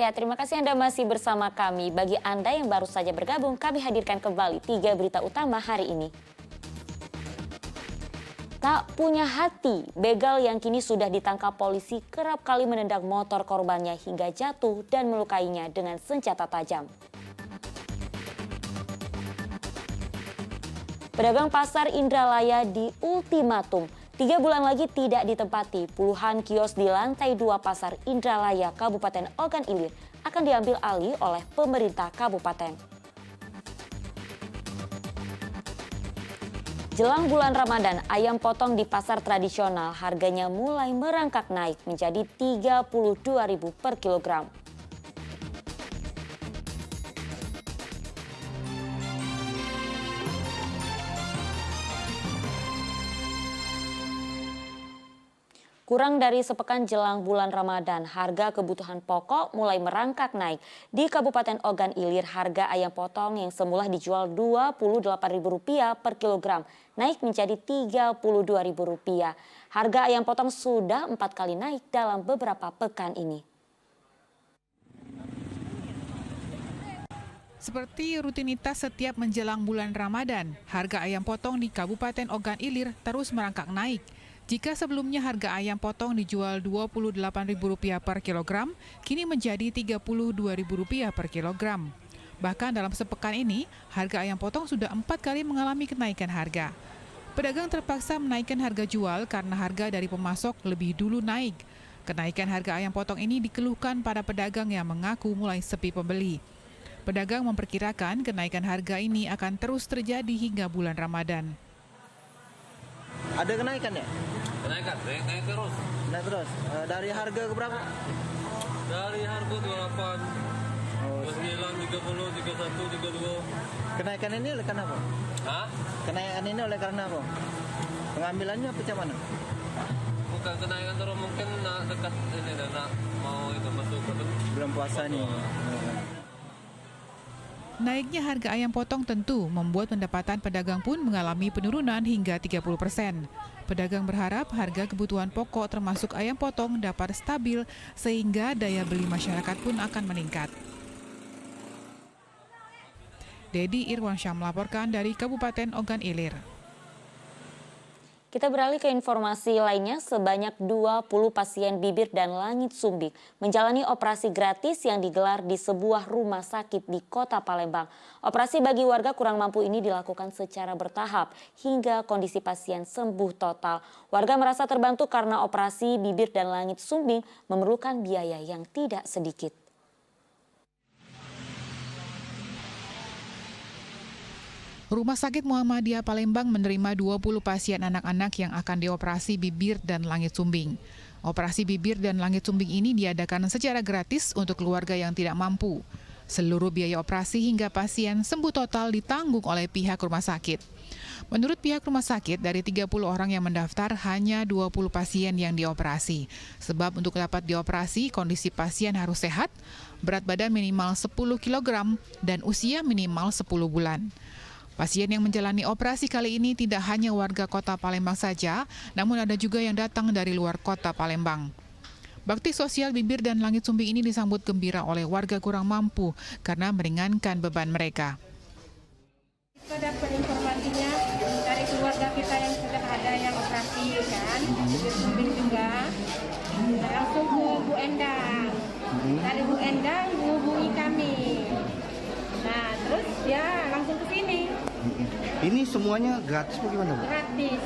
Ya, terima kasih Anda masih bersama kami. Bagi Anda yang baru saja bergabung, kami hadirkan kembali 3 berita utama hari ini. Tak punya hati, begal yang kini sudah ditangkap polisi kerap kali menendang motor korbannya hingga jatuh dan melukainya dengan senjata tajam. Pedagang pasar Indralaya di ultimatum. 3 bulan lagi tidak ditempati, puluhan kios di lantai 2 pasar Indralaya, Kabupaten Ogan Ilir akan diambil alih oleh pemerintah kabupaten. Jelang bulan Ramadan, ayam potong di pasar tradisional harganya mulai merangkak naik menjadi Rp32.000 per kilogram. Kurang dari sepekan jelang bulan Ramadan, harga kebutuhan pokok mulai merangkak naik. Di Kabupaten Ogan Ilir, harga ayam potong yang semula dijual Rp28.000 per kilogram, naik menjadi Rp32.000. Harga ayam potong sudah 4 kali naik dalam beberapa pekan ini. Seperti rutinitas setiap menjelang bulan Ramadan, harga ayam potong di Kabupaten Ogan Ilir terus merangkak naik. Jika sebelumnya harga ayam potong dijual Rp28.000 per kilogram, kini menjadi Rp32.000 per kilogram. Bahkan dalam sepekan ini, harga ayam potong sudah 4 kali mengalami kenaikan harga. Pedagang terpaksa menaikkan harga jual karena harga dari pemasok lebih dulu naik. Kenaikan harga ayam potong ini dikeluhkan para pedagang yang mengaku mulai sepi pembeli. Pedagang memperkirakan kenaikan harga ini akan terus terjadi hingga bulan Ramadan. Ada kenaikan ya? Kenaikan, naik terus. Naik terus. Dari harga ke berapa? Dari harga 28, 29, 30, 31, 32. Kenaikan ini oleh karena apa? Hah? Kenaikan ini oleh karena apa? Pengambilannya macam mana? Bukan kenaikan terus, mungkin dekat ini dan mau itu masuk ke Bulan puasa nih. Naiknya harga ayam potong tentu membuat pendapatan pedagang pun mengalami penurunan hingga 30%. Pedagang berharap harga kebutuhan pokok termasuk ayam potong dapat stabil sehingga daya beli masyarakat pun akan meningkat. Dedi Irwansyah melaporkan dari Kabupaten Ogan Ilir. Kita beralih ke informasi lainnya, sebanyak 20 pasien bibir dan langit sumbing menjalani operasi gratis yang digelar di sebuah rumah sakit di Kota Palembang. Operasi bagi warga kurang mampu ini dilakukan secara bertahap hingga kondisi pasien sembuh total. Warga merasa terbantu karena operasi bibir dan langit sumbing memerlukan biaya yang tidak sedikit. Rumah Sakit Muhammadiyah Palembang menerima 20 pasien anak-anak yang akan dioperasi bibir dan langit sumbing. Operasi bibir dan langit sumbing ini diadakan secara gratis untuk keluarga yang tidak mampu. Seluruh biaya operasi hingga pasien sembuh total ditanggung oleh pihak rumah sakit. Menurut pihak rumah sakit, dari 30 orang yang mendaftar, hanya 20 pasien yang dioperasi. Sebab untuk dapat dioperasi, kondisi pasien harus sehat, berat badan minimal 10 kg, dan usia minimal 10 bulan. Pasien yang menjalani operasi kali ini tidak hanya warga Kota Palembang saja, namun ada juga yang datang dari luar Kota Palembang. Bakti sosial bibir dan langit sumbing ini disambut gembira oleh warga kurang mampu karena meringankan beban mereka. Kita dapat informasinya dari keluarga kita yang sudah ada yang operasi kan, bibir sumbing juga. Langsung ke Bu Endang. Dari Bu Endang menghubungi kami. Nah, terus dia langsung ke sini. Ini semuanya gratis bagaimana, Bu? Gratis.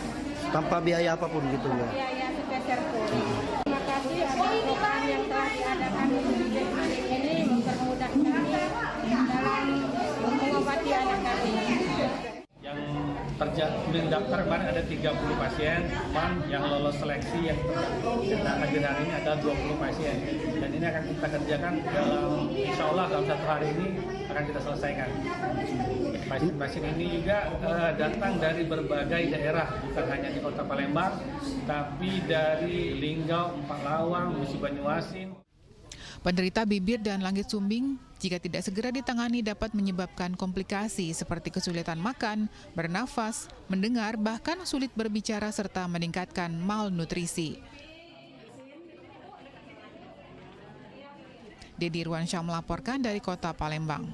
Tanpa biaya apapun gitu ya? Biaya sepeser pun. Terima kasih atas program yang telah diadakan ini mempermudah kami dalam mengobati anak kami. Yang mendaftar kemarin ada 30 pasien, cuman yang lolos seleksi yang kita hadir hari ini ada 20 pasien. Dan ini akan kita kerjakan dalam, insya Allah dalam 1 hari ini akan kita selesaikan. Pasien-pasien ini juga datang dari berbagai daerah, bukan hanya di Kota Palembang, tapi dari Linggau, Paklawang, Musi Banyuasin. Penderita bibir dan langit sumbing jika tidak segera ditangani dapat menyebabkan komplikasi seperti kesulitan makan, bernafas, mendengar, bahkan sulit berbicara serta meningkatkan malnutrisi. Dedi Ruansyah melaporkan dari Kota Palembang.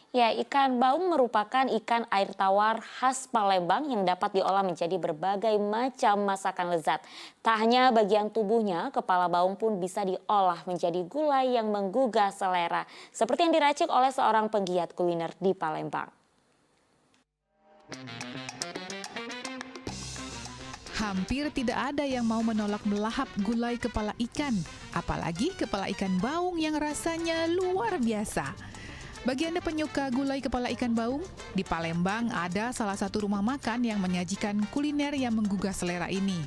Ya, ikan baung merupakan ikan air tawar khas Palembang yang dapat diolah menjadi berbagai macam masakan lezat. Tak hanya bagian tubuhnya, kepala baung pun bisa diolah menjadi gulai yang menggugah selera. Seperti yang diracik oleh seorang penggiat kuliner di Palembang. Hampir tidak ada yang mau menolak melahap gulai kepala ikan, apalagi kepala ikan baung yang rasanya luar biasa. Bagi Anda penyuka gulai kepala ikan baung, di Palembang ada salah satu rumah makan yang menyajikan kuliner yang menggugah selera ini.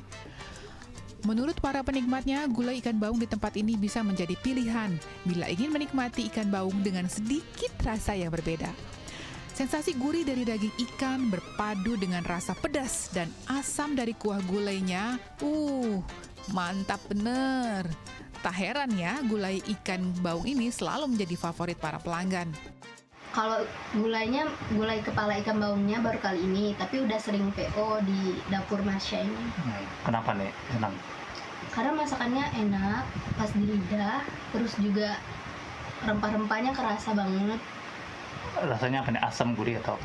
Menurut para penikmatnya, gulai ikan baung di tempat ini bisa menjadi pilihan bila ingin menikmati ikan baung dengan sedikit rasa yang berbeda. Sensasi gurih dari daging ikan berpadu dengan rasa pedas dan asam dari kuah gulainya, mantap bener. Tak heran ya, gulai ikan baung ini selalu menjadi favorit para pelanggan. Kalau gulai kepala ikan baungnya baru kali ini, tapi udah sering PO di dapur Marsha ini. Kenapa nih enak? Karena masakannya enak, pas di lidah, terus juga rempah-rempahnya kerasa banget, Rasanya apa nih? Asam, gurih atau?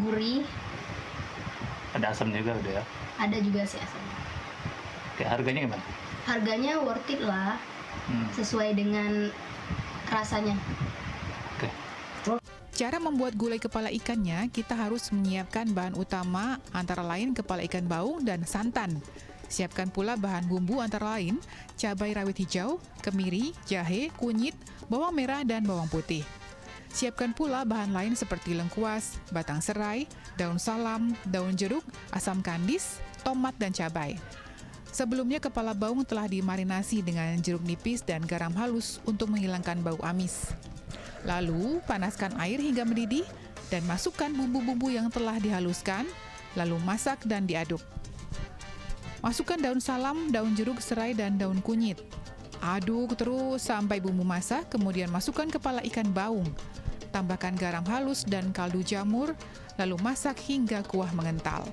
gurih, Ada asam juga udah ya? ada juga sih asamnya. Oke, harganya gimana? Harganya worth it lah, sesuai dengan rasanya. Oke. Cara membuat gulai kepala ikannya, kita harus menyiapkan bahan utama antara lain kepala ikan baung dan santan. Siapkan pula bahan bumbu antara lain cabai rawit hijau, kemiri, jahe, kunyit, bawang merah, dan bawang putih. Siapkan pula bahan lain seperti lengkuas, batang serai, daun salam, daun jeruk, asam kandis, tomat, dan cabai. Sebelumnya kepala baung telah dimarinasi dengan jeruk nipis dan garam halus untuk menghilangkan bau amis. Lalu panaskan air hingga mendidih dan masukkan bumbu-bumbu yang telah dihaluskan, lalu masak dan diaduk. Masukkan daun salam, daun jeruk, serai, dan daun kunyit. Aduk terus sampai bumbu masak, kemudian masukkan kepala ikan baung. Tambahkan garam halus dan kaldu jamur, lalu masak hingga kuah mengental.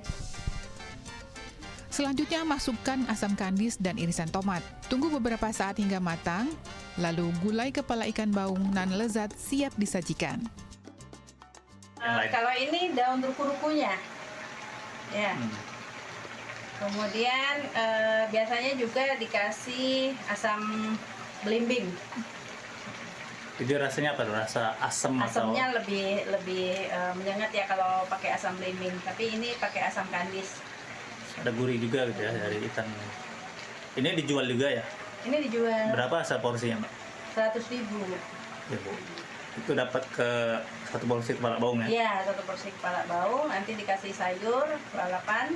Selanjutnya masukkan asam kandis dan irisan tomat. Tunggu beberapa saat hingga matang, lalu gulai kepala ikan baung nan lezat siap disajikan. Kalau ini daun ruku-rukunya, ya. Kemudian biasanya juga dikasih asam belimbing. Jadi rasanya apa tuh? Rasa asam Asamnya atau? lebih menyengat ya kalau pakai asam belimbing. Tapi ini pakai asam kandis. Ada gurih juga gitu ya dari ikan. Ini dijual juga ya? Ini dijual Berapa seporsinya, Mbak? 100.000. Ya, Bu. Itu dapat ke satu porsi kepala baung ya? Iya, 1 porsi kepala baung. Nanti dikasih sayur, lalapan,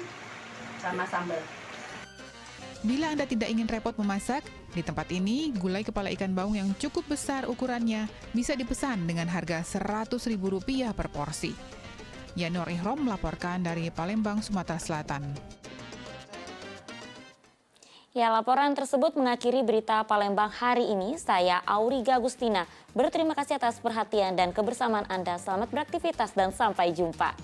sama sambal. Bila Anda tidak ingin repot memasak, di tempat ini gulai kepala ikan baung yang cukup besar ukurannya bisa dipesan dengan harga Rp100.000 per porsi. Yanur Ihrom melaporkan dari Palembang, Sumatera Selatan. Ya, laporan tersebut mengakhiri berita Palembang hari ini. Saya Auriga Agustina. Berterima kasih atas perhatian dan kebersamaan Anda. Selamat beraktivitas dan sampai jumpa.